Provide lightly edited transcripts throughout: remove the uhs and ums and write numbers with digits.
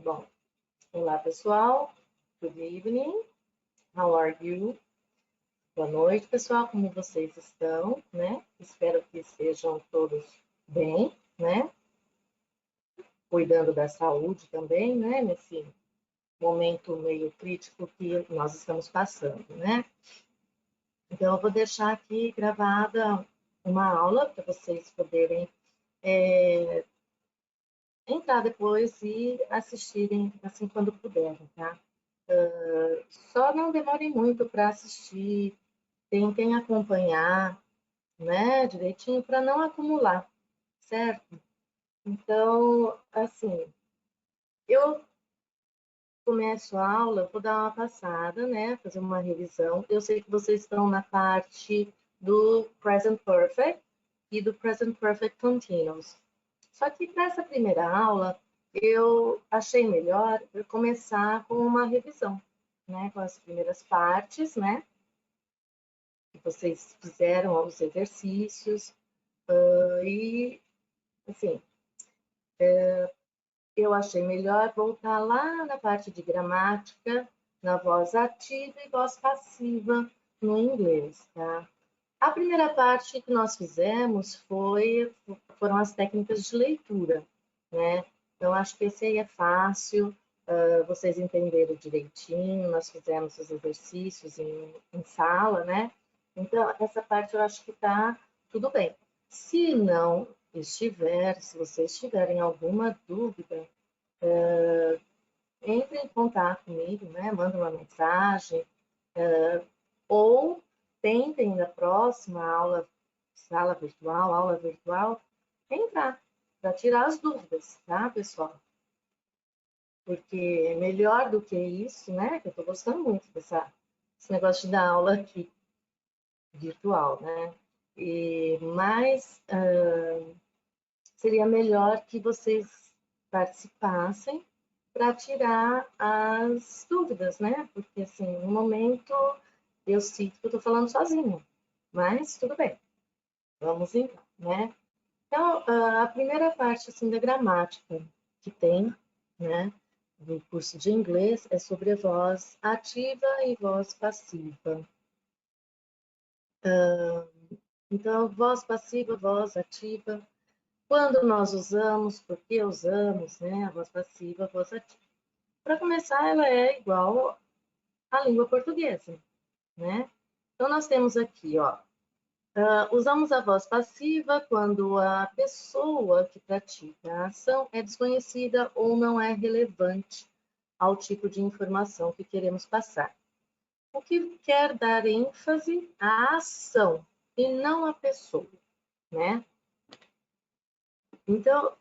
Bom, olá pessoal, good evening, how are you? Boa noite pessoal, como vocês estão, né? Espero que estejam todos bem, né? Cuidando da saúde também, né? Nesse momento meio crítico que nós estamos passando, né? Então, eu vou deixar aqui gravada uma aula para vocês poderem entrar depois e assistirem assim quando puderem, tá? Só não demorem muito para assistir, tentem acompanhar, né, direitinho para não acumular, certo? Então, assim, eu começo a aula, vou dar uma passada, né, fazer uma revisão. Eu sei que vocês estão na parte do Present Perfect e do Present Perfect Continuous. Só que para essa primeira aula, eu achei melhor eu começar com uma revisão, né, com as primeiras partes, né, que vocês fizeram os exercícios, e, assim, eu achei melhor voltar lá na parte de gramática, na voz ativa e voz passiva no inglês, tá? A primeira parte que nós fizemos foram as técnicas de leitura, né? Então, acho que esse aí é fácil, vocês entenderam direitinho, nós fizemos os exercícios em sala, né? Então, essa parte eu acho que está tudo bem. Se não estiver, se vocês tiverem alguma dúvida, entre em contato comigo, né? Manda uma mensagem, ou tentem na próxima aula, aula virtual, entrar para tirar as dúvidas, tá, pessoal? Porque melhor do que isso, né? Que eu estou gostando muito desse negócio de dar aula aqui virtual, né? Mas seria melhor que vocês participassem para tirar as dúvidas, né? Porque, assim, no momento eu sinto que eu estou falando sozinha, mas tudo bem, vamos então, né? Então, a primeira parte, assim, da gramática que tem, né, do curso de inglês é sobre a voz ativa e voz passiva. Então, voz passiva, voz ativa. Quando nós usamos, por que usamos, né, a voz passiva, a voz ativa? Para começar, ela é igual à língua portuguesa, né? Então, nós temos aqui, ó, usamos a voz passiva quando a pessoa que pratica a ação é desconhecida ou não é relevante ao tipo de informação que queremos passar. O que quer dar ênfase à ação e não à pessoa, né? Então,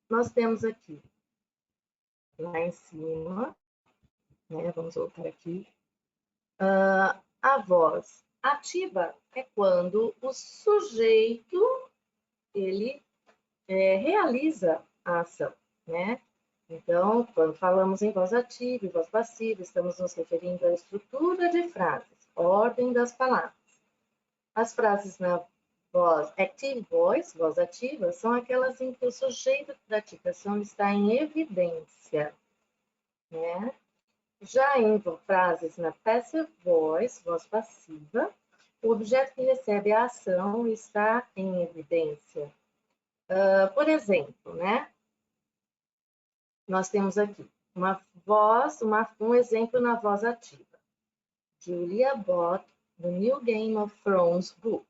nós temos aqui, lá em cima, né? Vamos voltar aqui. A voz ativa é quando o sujeito, ele realiza a ação, né? Então, quando falamos em voz ativa e voz passiva, estamos nos referindo à estrutura de frases, ordem das palavras. As frases na voz active voice, voz ativa, são aquelas em que o sujeito de praticação está em evidência, né? Já em frases na passive voice, voz passiva, o objeto que recebe a ação está em evidência. Por exemplo, né? Nós temos aqui uma voz, um exemplo na voz ativa. Julia bought the new Game of Thrones book.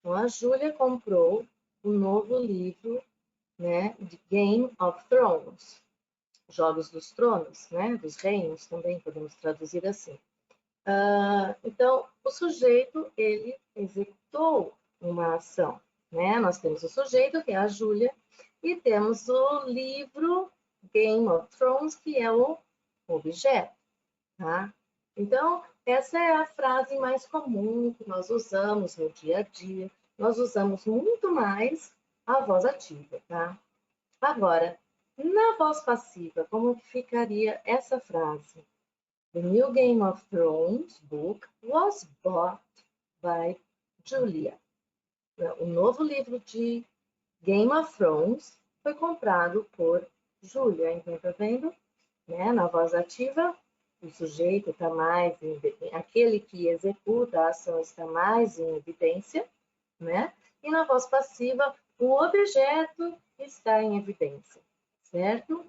Então, a Júlia comprou o novo livro, né, de Game of Thrones, Jogos dos Tronos, né, dos Reinos, também podemos traduzir assim. Então, o sujeito, ele executou uma ação, né? Nós temos o sujeito, que é a Júlia, e temos o livro Game of Thrones, que é o objeto, tá? Então, essa é a frase mais comum que nós usamos no dia a dia. Nós usamos muito mais a voz ativa, tá? Agora, na voz passiva, como ficaria essa frase? The new Game of Thrones book was bought by Julia. O novo livro de Game of Thrones foi comprado por Julia. Então, tá vendo? né? Na voz ativa, o sujeito está mais, aquele que executa a ação está mais em evidência, né? E na voz passiva, o objeto está em evidência, certo?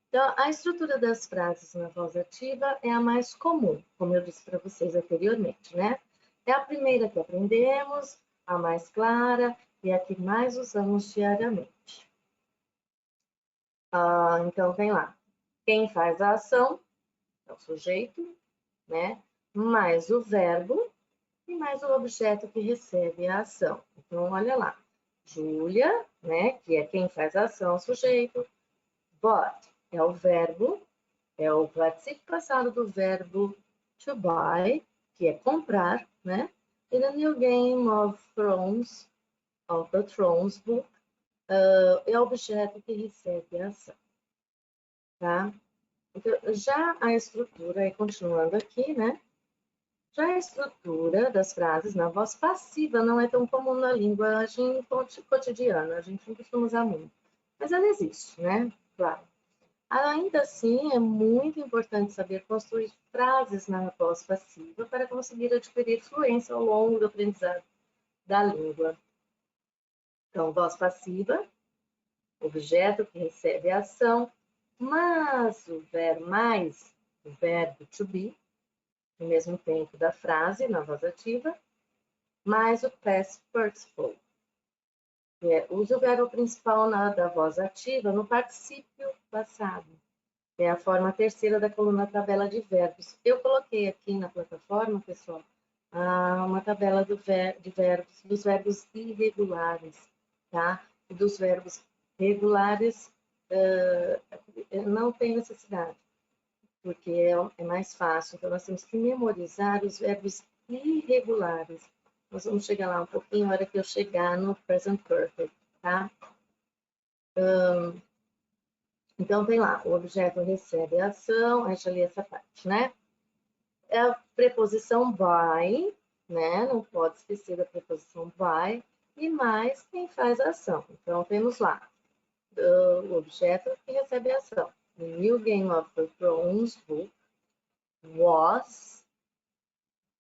Então, a estrutura das frases na voz ativa é a mais comum, como eu disse para vocês anteriormente, né? É a primeira que aprendemos, a mais clara e a que mais usamos diariamente. Então, tem lá. Quem faz a ação é o sujeito, né? Mais o verbo e mais o objeto que recebe a ação. Então, olha lá. Júlia, né? Que é quem faz a ação, o sujeito. Bought é o verbo, é o participio passado do verbo to buy, que é comprar, né? E the new game of the Thrones book, é o objeto que recebe a ação, tá? Então, já a estrutura, e continuando aqui, né? Já a estrutura das frases na voz passiva não é tão comum na linguagem cotidiana, a gente não costuma usar muito, mas ela existe, né? Claro. Ainda assim, é muito importante saber construir frases na voz passiva para conseguir adquirir fluência ao longo do aprendizado da língua. Então, voz passiva, objeto que recebe a ação, mas o verbo to be, no mesmo tempo da frase, na voz ativa, mais o past participle. Use o verbo principal da voz ativa no particípio passado. É a forma terceira da coluna tabela de verbos. Eu coloquei aqui na plataforma, pessoal, uma tabela de verbos, dos verbos irregulares, tá? E dos verbos regulares, não tem necessidade, porque é mais fácil. Então, nós temos que memorizar os verbos irregulares. Nós vamos chegar lá um pouquinho na hora que eu chegar no present perfect, tá? Então, tem lá, o objeto recebe a ação, aí já li essa parte, né? É a preposição by, né? Não pode esquecer da preposição by, e mais quem faz a ação. Então, temos lá o objeto que recebe a ação. The New Game of Thrones book was,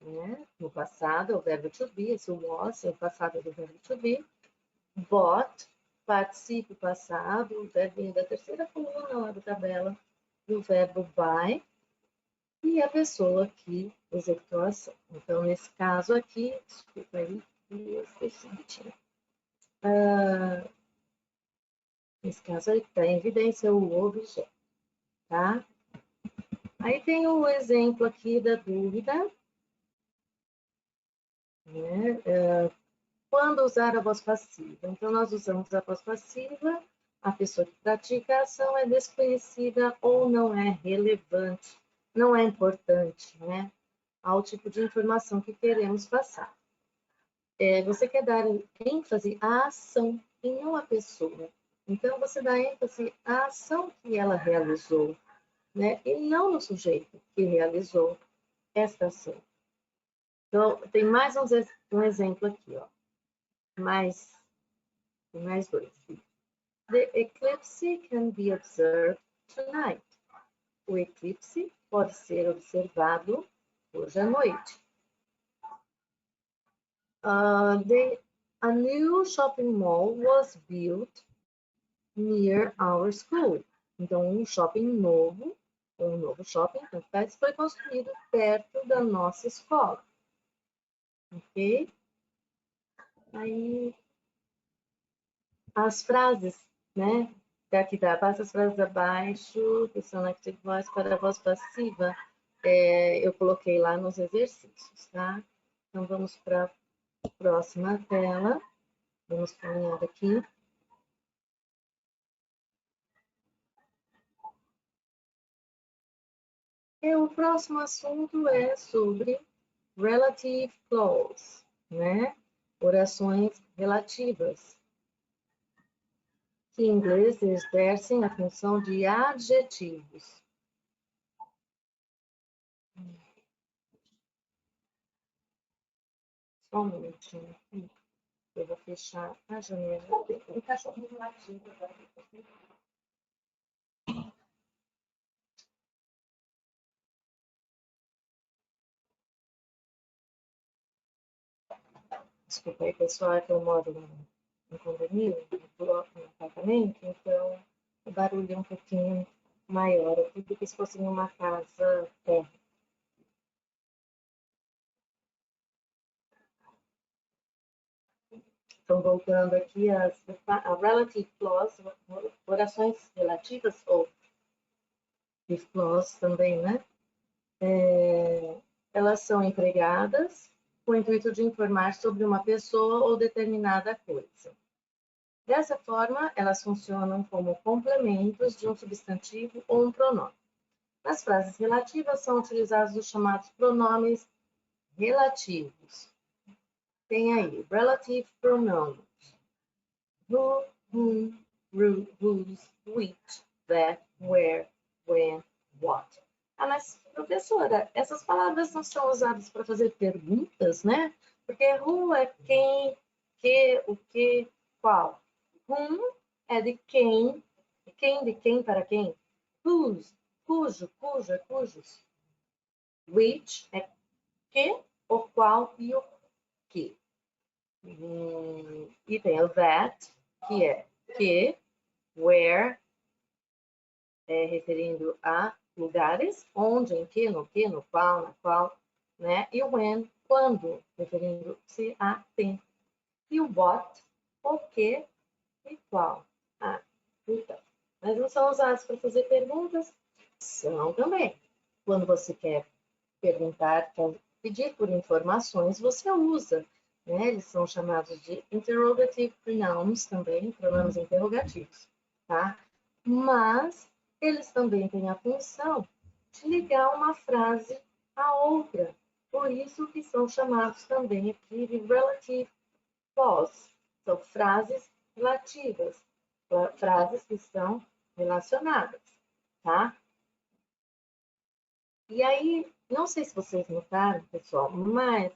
né? No passado, o verbo to be, esse was, é o passado do verbo to be, bought, participe passado, o verbinho da terceira coluna lá da tabela, do verbo by, e a pessoa que executou a ação. Então, nesse caso aqui, desculpa aí, eu esqueci que tinha. Nesse caso aí, está em evidência o objeto, tá? Aí tem o exemplo aqui da dúvida, né? Quando usar a voz passiva? Então, nós usamos a voz passiva, a pessoa que pratica a ação é desconhecida ou não é relevante, não é importante, né? Ao tipo de informação que queremos passar. Você quer dar ênfase à ação e não à pessoa. Então, você dá ênfase à ação que ela realizou, né? E não no sujeito que realizou esta ação. Então, tem mais um exemplo aqui, ó. Tem mais dois. The eclipse can be observed tonight. O eclipse pode ser observado hoje à noite. A new shopping mall was built near our school. Então, um shopping novo, um novo shopping, foi construído perto da nossa escola. Ok? Aí, as frases, né? Daqui passa as frases abaixo, que são active voice para a voz passiva. Eu coloquei lá nos exercícios, tá? Então, vamos para a próxima tela. Vamos caminhar aqui. O próximo assunto é sobre relative clause, né? Orações relativas, que em inglês exercem a função de adjetivos. Só um minutinho aqui. Eu vou fechar a janela. O cachorrinho latindo agora. Desculpa aí, pessoal, é que eu moro no condomínio, no apartamento, então o barulho é um pouquinho maior aqui do que se fosse em uma casa térrea. Então, voltando aqui, a relative clause, orações relativas, ou if clause também, né? Elas são empregadas com o intuito de informar sobre uma pessoa ou determinada coisa. Dessa forma, elas funcionam como complementos de um substantivo ou um pronome. Nas frases relativas são utilizados os chamados pronomes relativos. Tem aí, relative pronouns. Who, whom, whose, which, that, where, when, what. Ah, mas, professora, essas palavras não são usadas para fazer perguntas, né? Porque who é quem, que, o que, qual. Whom é de quem para quem. Whose, cujo, cuja, cujos. Which é que, o qual e o que. E tem o that, que é que, where, referindo a lugares, onde, em que, no qual, na qual, né? E o when, quando, referindo-se a tempo. E o what, o que e qual. Ah, então. Mas não são usados para fazer perguntas? São também. Quando você quer perguntar, quer pedir por informações, você usa. Né? Eles são chamados de interrogative pronouns também, pronomes interrogativos. Tá? Mas eles também têm a função de ligar uma frase a outra. Por isso que são chamados também aqui de relative clause. São frases relativas, frases que estão relacionadas, tá? E aí, não sei se vocês notaram, pessoal, mas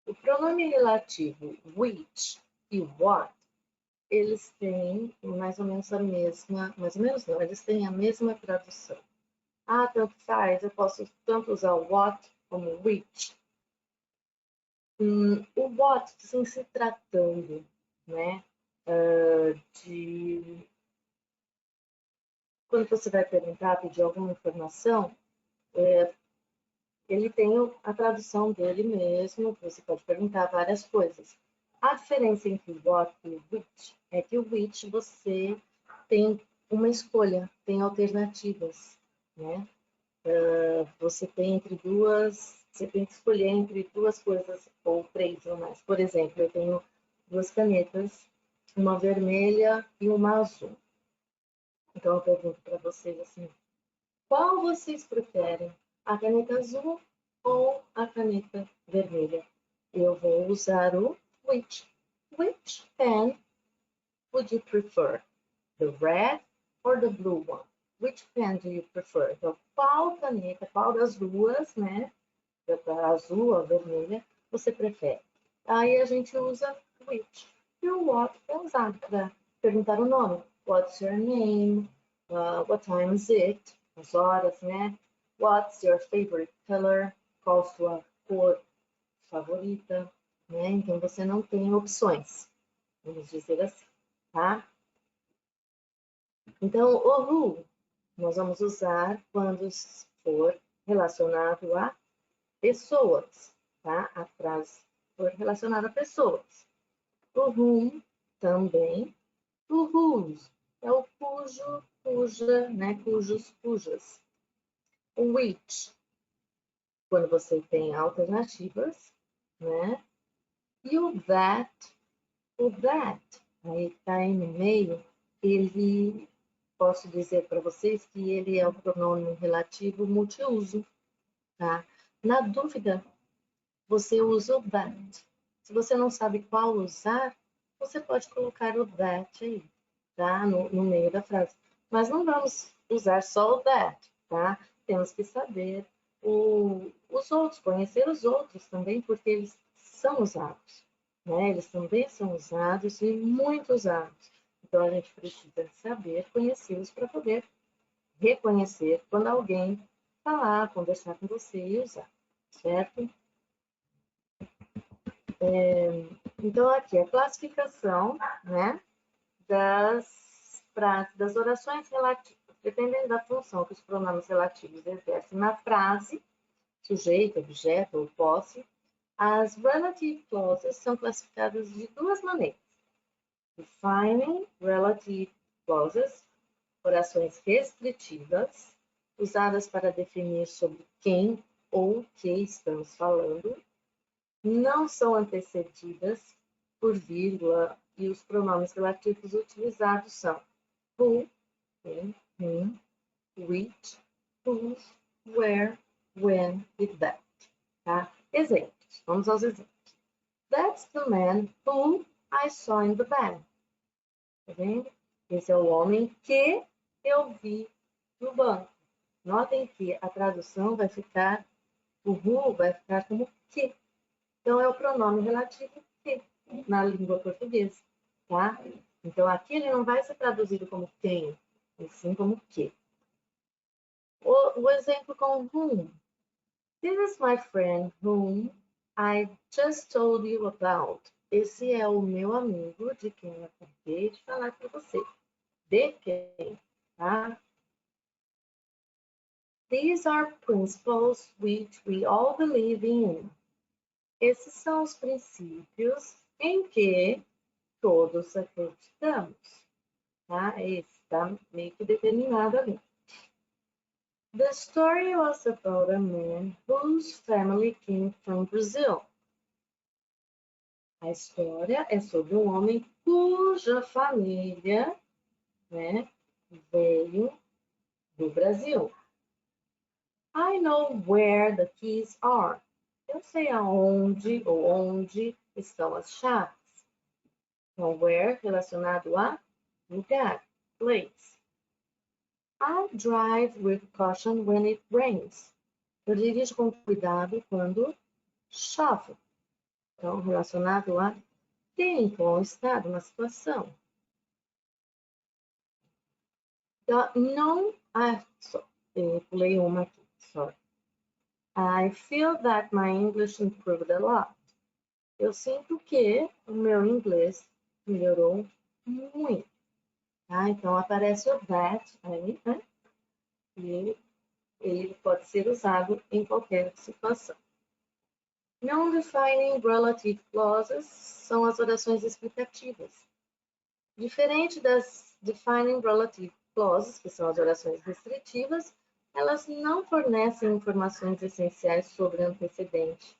o pronome relativo which e what, eles têm mais ou menos a mesma, mais ou menos não, eles têm a mesma tradução. Ah, tanto faz, eu posso tanto usar o what como o which. O what, assim, se tratando, né, de quando você vai perguntar, pedir alguma informação, ele tem a tradução dele mesmo, você pode perguntar várias coisas. A diferença entre o what e o which é que o which você tem uma escolha, tem alternativas, né? Você tem você tem que escolher entre duas coisas ou três ou mais. Por exemplo, eu tenho duas canetas, uma vermelha e uma azul. Então eu pergunto para vocês assim: qual vocês preferem? A caneta azul ou a caneta vermelha? Eu vou usar o which. Which pen would you prefer? The red or the blue one? Which pen do you prefer? Então, qual caneta, qual das duas, né? A azul, a vermelha, você prefere? Aí a gente usa which. E o what é usado para perguntar o nome. What's your name? What time is it? As horas, né? What's your favorite color? Qual sua cor favorita? Né? Então, você não tem opções, vamos dizer assim, tá? Então, o who nós vamos usar quando for relacionado a pessoas, tá? A frase for relacionada a pessoas. O whom também. O whose é o cujo, cuja, né? Cujos, cujas. O which, quando você tem alternativas, né? E o that, aí tá aí no meio, ele, posso dizer para vocês que ele é o pronome relativo multiuso, tá? Na dúvida, você usa o that. Se você não sabe qual usar, você pode colocar o that aí, tá? No meio da frase. Mas não vamos usar só o that, tá? Temos que saber os outros, conhecer os outros também, porque eles são usados, né? Eles também são usados e muito usados. Então, a gente precisa saber conhecê-los para poder reconhecer quando alguém falar, conversar com você e usar, certo? Então, aqui a classificação, né, das orações relativas, dependendo da função que os pronomes relativos exercem na frase, sujeito, objeto ou posse, as relative clauses são classificadas de duas maneiras. Defining relative clauses, orações restritivas, usadas para definir sobre quem ou que estamos falando, não são antecedidas por vírgula e os pronomes relativos utilizados são who, quem, whom, which, whose, where, when e that. Tá? Exemplos. Vamos aos exemplos. That's the man whom I saw in the bank. Tá vendo? Esse é o homem que eu vi no banco. Notem que a tradução vai ficar, o who vai ficar como que. Então, é o pronome relativo que na língua portuguesa, tá? Então, aqui ele não vai ser traduzido como quem, e sim como que. O exemplo com whom. This is my friend whom I just told you about. Esse é o meu amigo de quem eu acabei de falar para você. De quem, tá? These are principles which we all believe in. Esses são os princípios em que todos acreditamos. Tá? Esse está meio que determinado ali. The story was about a man whose family came from Brazil. A história é sobre um homem cuja família, né, veio do Brasil. I know where the keys are. Eu sei aonde ou onde estão as chaves. Então, where relacionado a lugar, place. I drive with caution when it rains. Eu dirijo com cuidado quando chove. Então, relacionado a tempo, ao estado, uma situação. Não, pulei uma aqui, sorry. I feel that my English improved a lot. Eu sinto que o meu inglês melhorou muito. Tá? Então, aparece o that aí, né? E ele pode ser usado em qualquer situação. Non-defining relative clauses são as orações explicativas. Diferente das defining relative clauses, que são as orações restritivas, elas não fornecem informações essenciais sobre o antecedente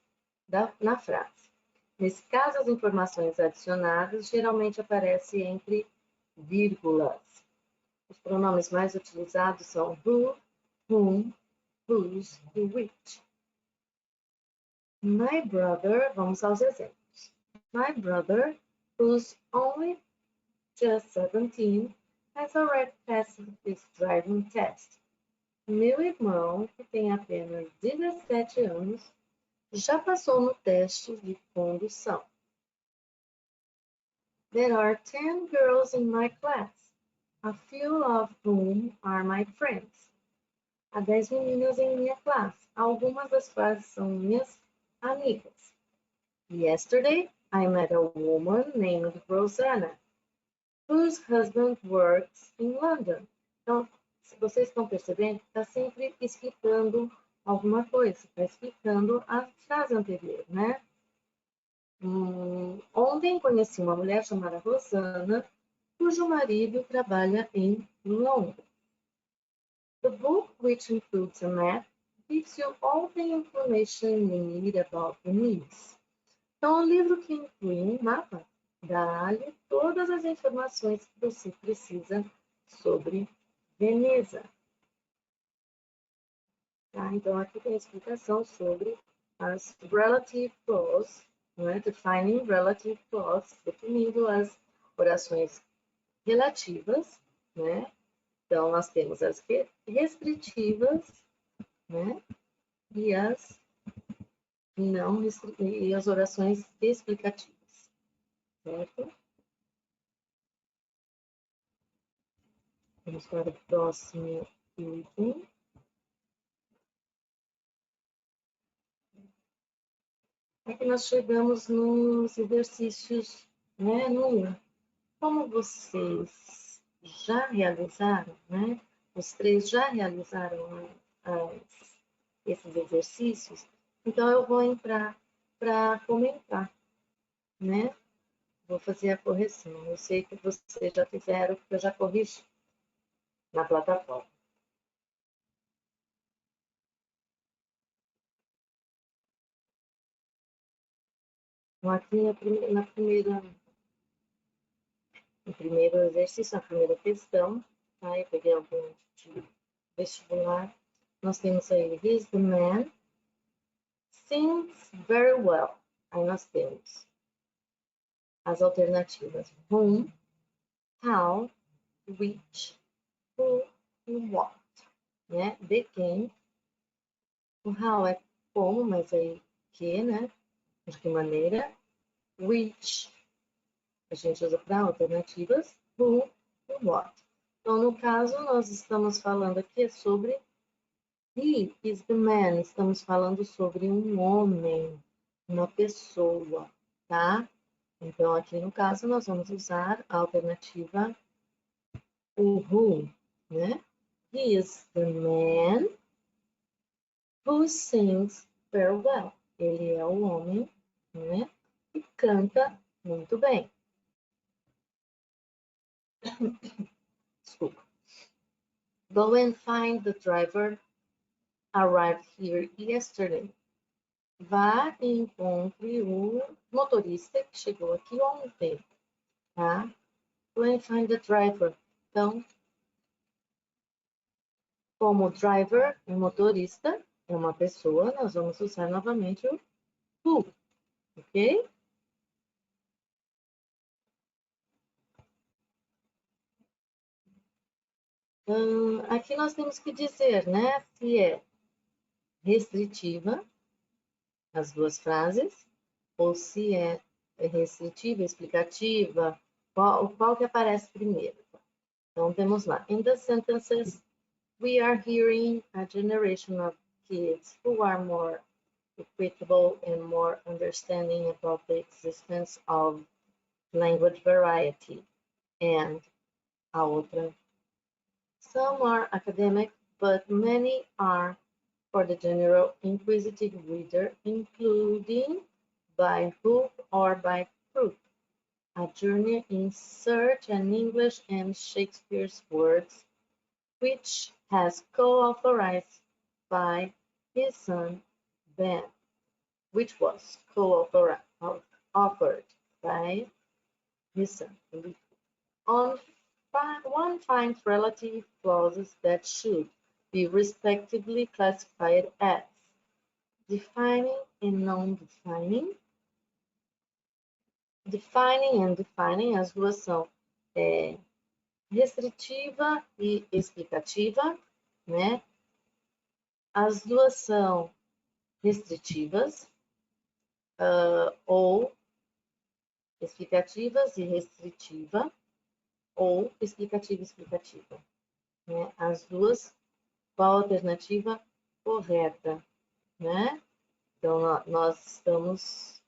na frase. Nesse caso, as informações adicionadas geralmente aparecem entre vírgulas. Os pronomes mais utilizados são who, whom, whose e which. My brother, vamos aos exemplos. My brother, who's only just 17, has already passed his driving test. Meu irmão, que tem apenas 17 anos, já passou no teste de condução. There are 10 girls in my class, a few of whom are my friends. Há 10 meninas em minha classe, algumas das quais são minhas amigas. Yesterday, I met a woman named Rosanna, whose husband works in London. Então, se vocês estão percebendo, está sempre explicando alguma coisa, está explicando a frase anterior, né? Ontem conheci uma mulher chamada Rosana, cujo marido trabalha em Londres. The book, which includes a map, gives you all the information you need about Venice. Então, o livro que inclui um mapa dá-lhe todas as informações que você precisa sobre Veneza. Tá? Então, aqui tem a explicação sobre as relative clauses, né? Defining relative clauses, definindo as orações relativas, né? Então, nós temos as restritivas, né? E as não e as orações explicativas, certo? Vamos para o próximo item. Aqui nós chegamos nos exercícios, né, no 1. Como vocês já realizaram, né? Os três já realizaram esses exercícios, então eu vou entrar para comentar, né? Vou fazer a correção. Eu sei que vocês já fizeram, porque eu já corrigi na plataforma. Então, aqui no primeiro exercício, na primeira questão, tá? Eu peguei algum de vestibular. Nós temos aí, he's the man, sings very well. Aí nós temos as alternativas whom, how, which, who e what, né? De quem. O how é como, mas aí que, né? De que maneira. Which a gente usa para alternativas. Who e what. Então, no caso, nós estamos falando aqui sobre he is the man. Estamos falando sobre um homem, uma pessoa, tá? Então, aqui no caso, nós vamos usar a alternativa o who, né? He is the man who sings very well. Ele é o homem, né? Que canta muito bem. Desculpa. Go and find the driver arrived here yesterday. Vá e encontre o motorista que chegou aqui ontem, tá? Go and find the driver. Então, como driver é motorista, é uma pessoa, nós vamos usar novamente o who, ok? Aqui nós temos que dizer, né, se é restritiva, as duas frases, ou se é restritiva, explicativa, qual que aparece primeiro. Então, temos lá, in the sentences, we are hearing a generation of kids who are more equitable and more understanding about the existence of language variety. And a outra, some are academic, but many are for the general inquisitive reader, including by hook or by crook, a journey in search and English and Shakespeare's works, which has co-authorized by his son Ben, which was co-authored by his son. One finds relative clauses that should be respectively classified as defining and non-defining. Defining and defining, as duas são restritiva e explicativa, né? As duas são restritivas ou explicativas e restritiva ou explicativa e explicativa, né? As duas, qual a alternativa correta, né? Então, nós estamos,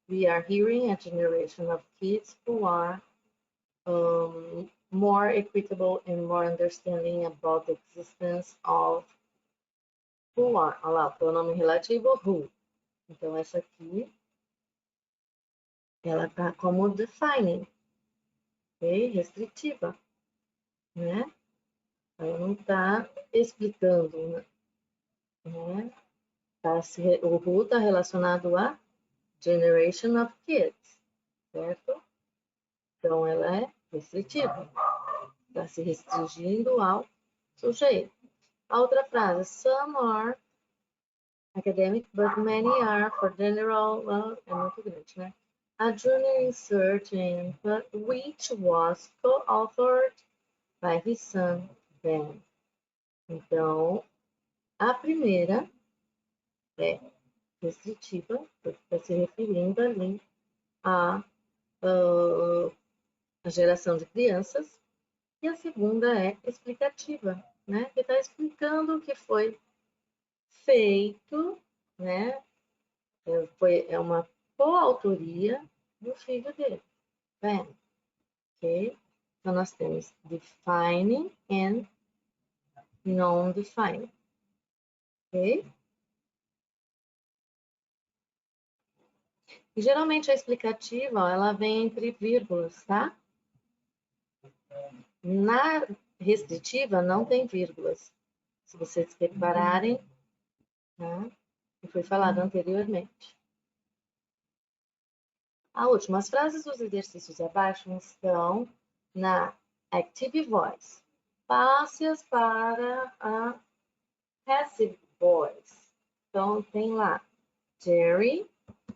we are hearing a generation of kids who are more equitable and more understanding about the existence of who are. Olha lá, o pronome relativo who. Então, essa aqui, ela tá como defining, ok? Restritiva, né? Ela não tá explicando, né? O who está relacionado a generation of kids, certo? Então, ela é restritiva. Está se restringindo ao sujeito. A outra frase, some are academic, but many are for general, well, é muito grande, né? A junior in searching, but which was co-authored by his son, Ben. Então, a primeira é restritiva, porque está se referindo ali à geração de crianças, e a segunda é explicativa, né? Que está explicando o que foi feito, né? É uma coautoria do filho dele, Ben. Ok? Então, nós temos defining and non-defining. Ok? E, geralmente, a explicativa, ó, ela vem entre vírgulas, tá? Na restritiva, não tem vírgulas. Se vocês repararem, tá? Que foi falado anteriormente. A última, as frases dos exercícios abaixo estão na Active Voice. Passe-as para a Passive Voice. Então, tem lá, Jerry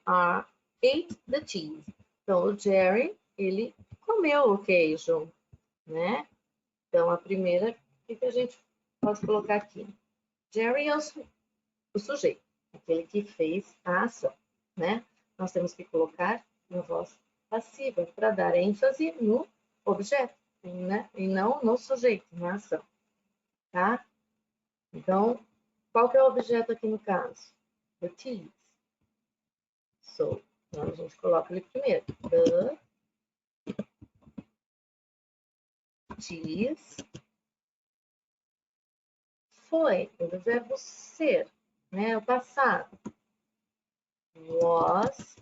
ate the cheese. Então, o Jerry, ele comeu o queijo, né? Então, a primeira, o que a gente pode colocar aqui? Jerry é o sujeito, aquele que fez a ação, né? Nós temos que colocar na voz passiva para dar ênfase no objeto, né? E não no sujeito, na ação, tá? Então, qual que é o objeto aqui no caso? The cheese. So, então a gente coloca ele primeiro. The cheese foi, o verbo ser, né? O passado. Was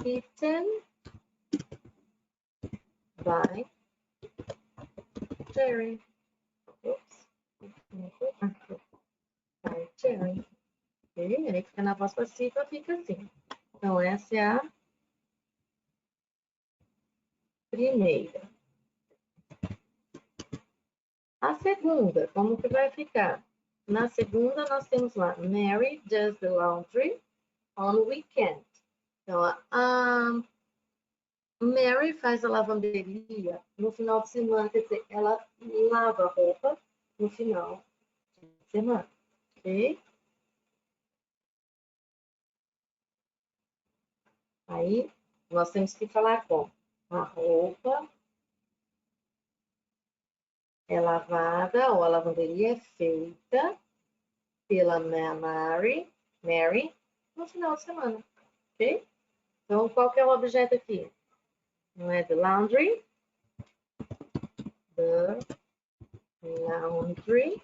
eaten by Jerry. Oops. By Jerry. E aí fica na voz passiva, fica assim. Então, essa é a primeira. A segunda, como que vai ficar? Na segunda, nós temos lá, Mary does the laundry on weekend. Então, a Mary faz a lavanderia no final de semana, quer dizer, ela lava a roupa no final de semana, ok? Aí, nós temos que falar como? A roupa é lavada, ou a lavanderia é feita pela Mary no final de semana, ok? Então, qual que é o objeto aqui? Não é the laundry? The laundry.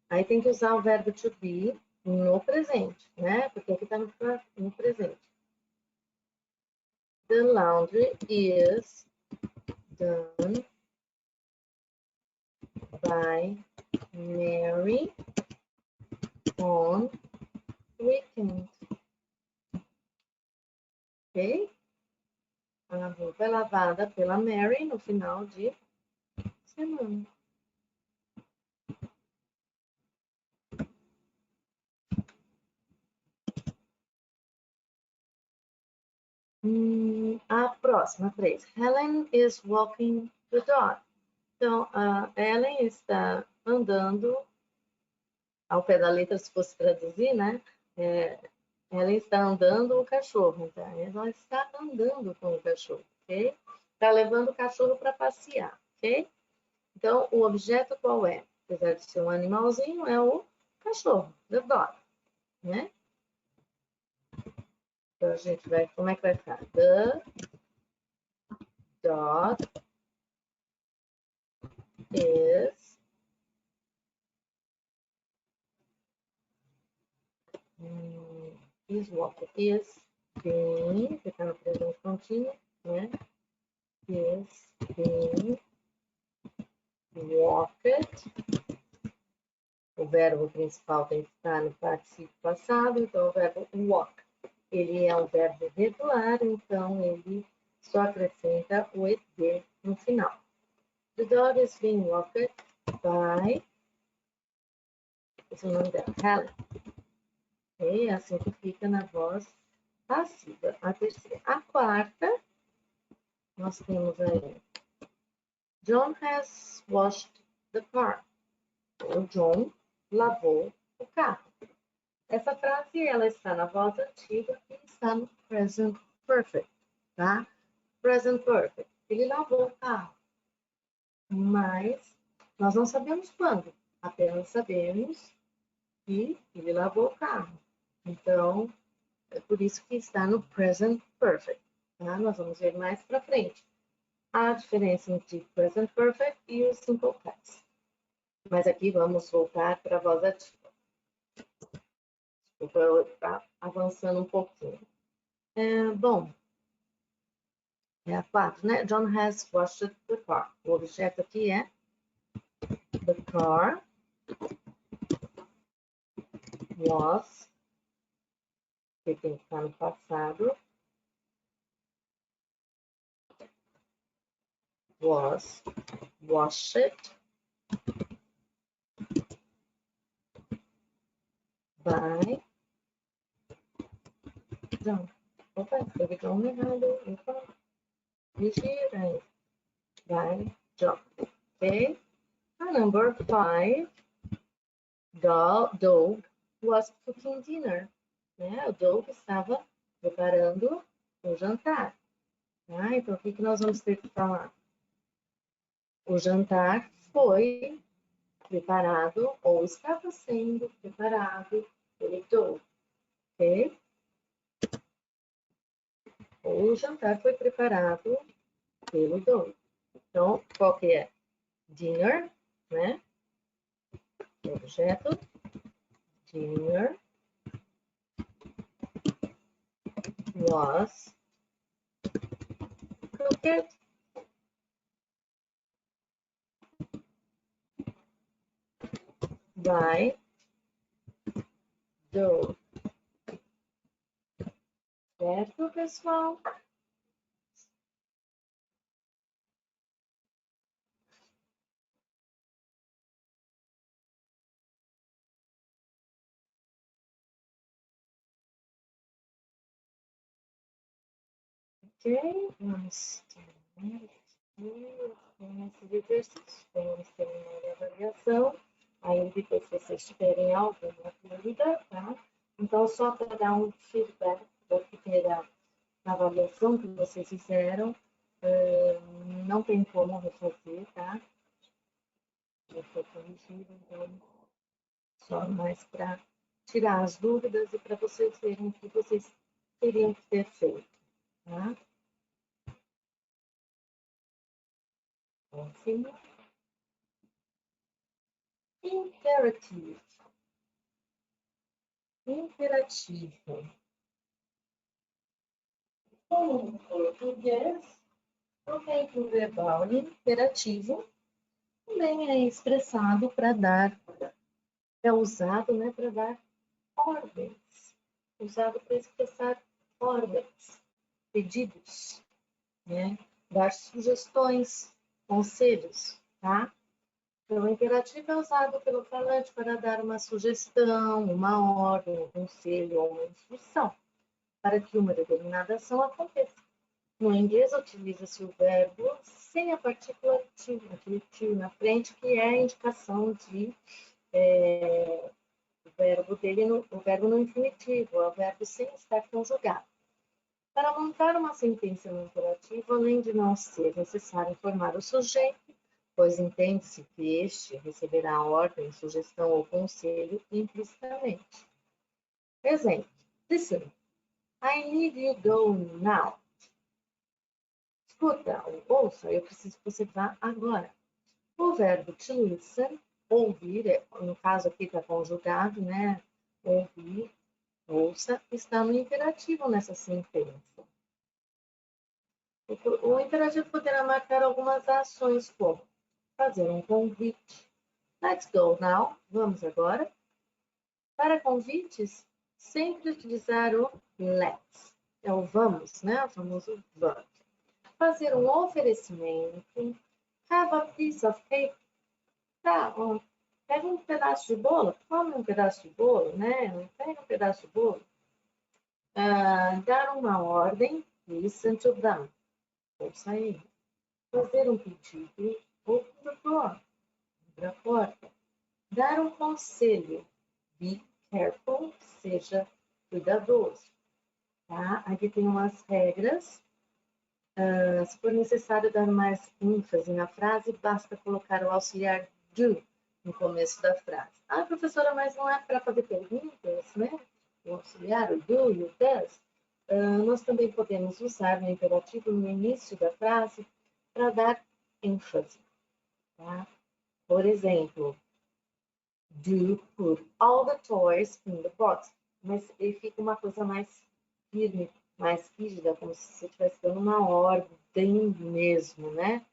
Aí tem que usar o verbo to be no presente, né? Porque aqui está no presente. The laundry is done by Mary on weekend. Ok? A roupa é lavada pela Mary no final de semana. A próxima, 3. Helen is walking the dog. Então, a Ellen está andando, ao pé da letra, se fosse traduzir, né? Ela está andando o cachorro, então ela está andando com o cachorro, ok? Está levando o cachorro para passear, ok? Então, o objeto qual é? Apesar de ser um animalzinho, é o cachorro, the dog, né? Então, a gente vai, como é que vai ficar? The dog is walking, is being, fica no presente contínuo, né? Is being walked. O verbo principal tem que estar no particípio passado, então o verbo walk, ele é um verbo regular, então ele só acrescenta o ed no final. The dog is being walked by, esse é o nome dela, Helen. É assim que fica na voz passiva. A terceira. A quarta, nós temos aí, John has washed the car. O John lavou o carro. Essa frase, ela está na voz ativa e está no present perfect, tá? Present perfect. Ele lavou o carro. Mas Nós não sabemos quando, apenas sabemos que ele lavou o carro. Então, é por isso que está no present perfect. Tá? Nós vamos ver mais para frente a diferença entre present perfect e o simple past. Mas aqui vamos voltar para a voz ativa. Vou estar avançando um pouquinho. Bom, é a 4, né? John has washed the car. O objeto aqui é the car was, que tem que estar no passado, was washed by John. Opa, escrevi John errado. Opa, mentira. By John. Ok? A number 5, Doug was cooking dinner. Né? O Doug estava preparando o jantar. Ah, então, o que nós vamos ter que falar? O jantar foi preparado ou estava sendo preparado pelo Doug, ok? O jantar foi preparado pelo Doug. Então, qual que é? Dinner, né? Objeto. Dinner was cooked by Doug. Certo, pessoal? Ok, vamos terminar aqui esse exercício. Vamos terminar a avaliação. Aí, depois, se vocês tiverem alguma dúvida, tá? Então, só para dar um feedback da primeira avaliação que vocês fizeram, não tem como refazer, tá? Já foi corrigido, então, só mais para tirar as dúvidas e para vocês verem o que vocês teriam que ter feito, tá? Assim, imperativo. Imperativo. Como no português, o tempo verbal imperativo também é expressado para dar, é usado, né, para dar ordens, usado para expressar ordens, pedidos, né, dar sugestões, conselhos, tá? Então, o imperativo é usado pelo falante para dar uma sugestão, uma ordem, um conselho ou uma instrução para que uma determinada ação aconteça. No inglês, utiliza-se o verbo sem a partícula to, aquele to na frente, que é a indicação de o verbo dele, o verbo no infinitivo, é o verbo sem estar conjugado. Para montar uma sentença no imperativo, além de não ser necessário informar o sujeito, pois entende-se que este receberá ordem, sugestão ou conselho implicitamente. Exemplo: listen, I need you go now. Escuta, ouça, eu preciso que você vá agora. O verbo to listen, ouvir, no caso aqui está conjugado, né? Ouvir, ouça, está no imperativo nessa sentença. O imperativo poderá marcar algumas ações, como fazer um convite. Let's go now. Vamos agora. Para convites, sempre utilizar o let's. É o vamos, né? O famoso vamos. Fazer um oferecimento. Have a piece of cake. Tá, pega um pedaço de bolo. Come um pedaço de bolo, né? Pega um pedaço de bolo. Dar uma ordem. Listen to them. Ouça aí. Fazer um pedido. Open the door. Abra a porta. Dar um conselho. Be careful. Seja cuidadoso. Tá? Aqui tem umas regras. Se for necessário dar mais ênfase na frase, basta colocar o auxiliar do no começo da frase. Ah, professora, mas não é para fazer perguntas, né? O auxiliar, o do e o does. Nós também podemos usar no imperativo no início da frase para dar ênfase. Tá? Por exemplo, do put all the toys in the box. Mas ele fica uma coisa mais firme, mais rígida, como se você estivesse dando uma ordem mesmo, né?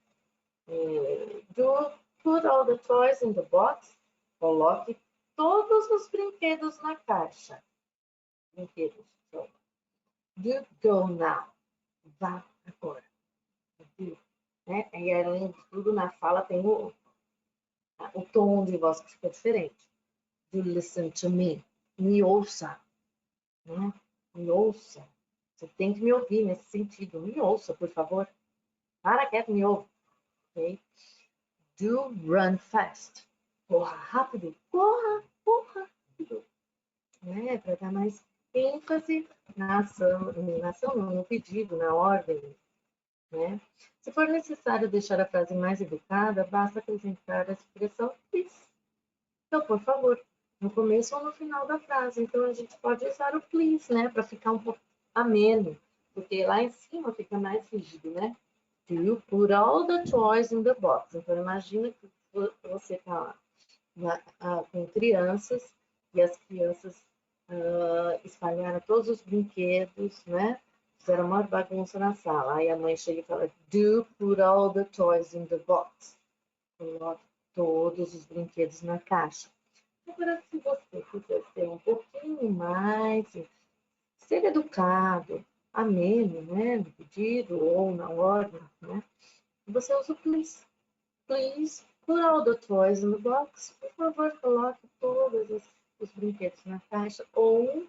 Do put all the toys in the box. Coloque todos os brinquedos na caixa. Brinquedos. Do go now. Vá agora. Do, né? E além de tudo, na fala tem o tom de voz que fica diferente. Do listen to me. Me ouça. Né? Me ouça. Você tem que me ouvir nesse sentido. Me ouça, por favor. Para quieto, me ouve. Okay? Do run fast. Corra rápido. Corra rápido. Né? Para dar mais ênfase na ação, no pedido, na ordem. Né? Se for necessário deixar a frase mais educada, basta acrescentar a expressão please. Então, por favor, no começo ou no final da frase. Então, a gente pode usar o please, né? Para ficar um pouco ameno, porque lá em cima fica mais rígido, né? Do you put all the toys in the box? Então, imagina que você está lá com crianças e as crianças espalharam todos os brinquedos, né? Fizeram uma bagunça na sala. Aí a mãe chega e fala, do put all the toys in the box. Coloque todos os brinquedos na caixa. Agora, se você quiser ser um pouquinho mais, ser educado, ameno, né, no pedido ou na ordem, né, você usa o please. Please, put all the toys in the box. Por favor, coloque todos os brinquedos na caixa. Ou,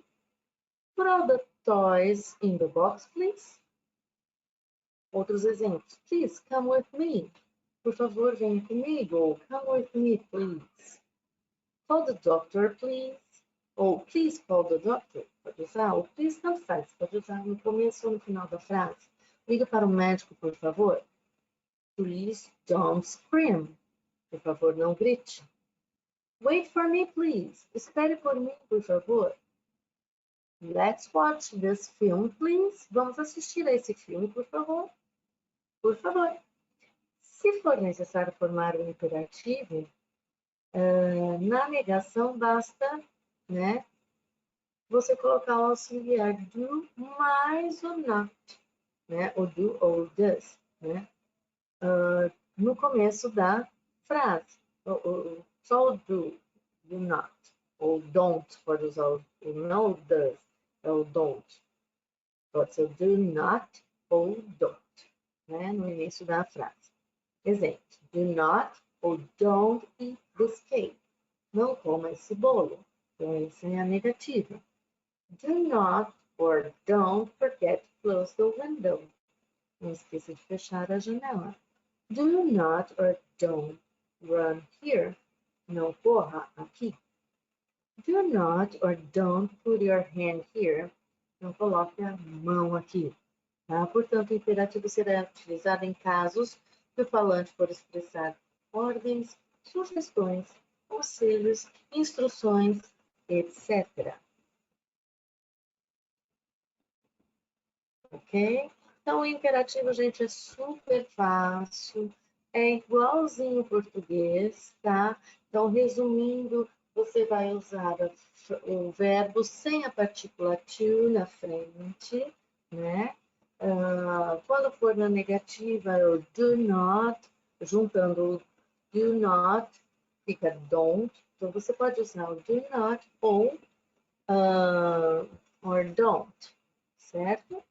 put all the toys in the box, please. Outros exemplos. Please, come with me. Por favor, venha comigo. Ou, come with me, please. Call the doctor, please. Ou, please call the doctor. Pode usar. Ou, please, não faz. Pode usar no começo ou no final da frase. Liga para o médico, por favor. Please don't scream. Por favor, não grite. Wait for me, please. Espere por mim, por favor. Let's watch this film, please. Vamos assistir a esse filme, por favor. Por favor. Se for necessário formar um imperativo, na negação basta, né, você colocar o auxiliar do mais o not, né, o do ou does, né, no começo da frase. Só o do not, ou don't, pode usar o não does, é o don't. Pode ser do not ou don't, né, no início da frase. Exemplo, do not ou don't eat this cake. Não coma esse bolo. Então, essa é a negativa. Do not or don't forget to close the window. Não esqueça de fechar a janela. Do not or don't run here. Não corra aqui. Do not or don't put your hand here. Não coloque a mão aqui. Tá? Portanto, o imperativo será utilizado em casos que o falante for expressar ordens, sugestões, conselhos, instruções, etc. Ok? Então, o imperativo, gente, é super fácil, é igualzinho o português, tá? Então, resumindo, você vai usar o verbo sem a partícula to na frente, né? Quando for na negativa, é o do not, juntando o do not, fica don't. Então, você pode usar o do not ou or don't, certo?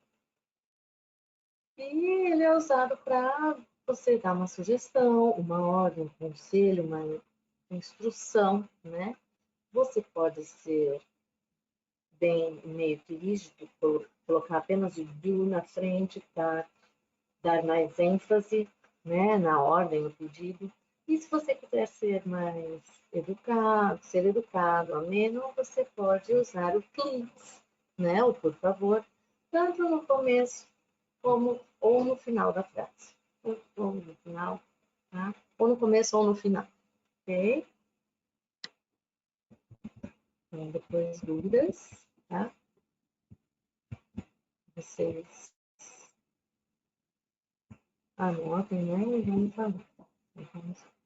E ele é usado para você dar uma sugestão, uma ordem, um conselho, uma instrução, né? Você pode ser bem meio que rígido, colocar apenas o do na frente para dar mais ênfase, né, na ordem, no pedido. E se você quiser ser mais educado, ameno, você pode usar o please, né, o por favor, tanto no começo ou no final da frase. Ou no final, tá? Ou no começo ou no final. ok? Então, depois dúvidas, tá? Vocês anotem, né? E vamos falar. Vamos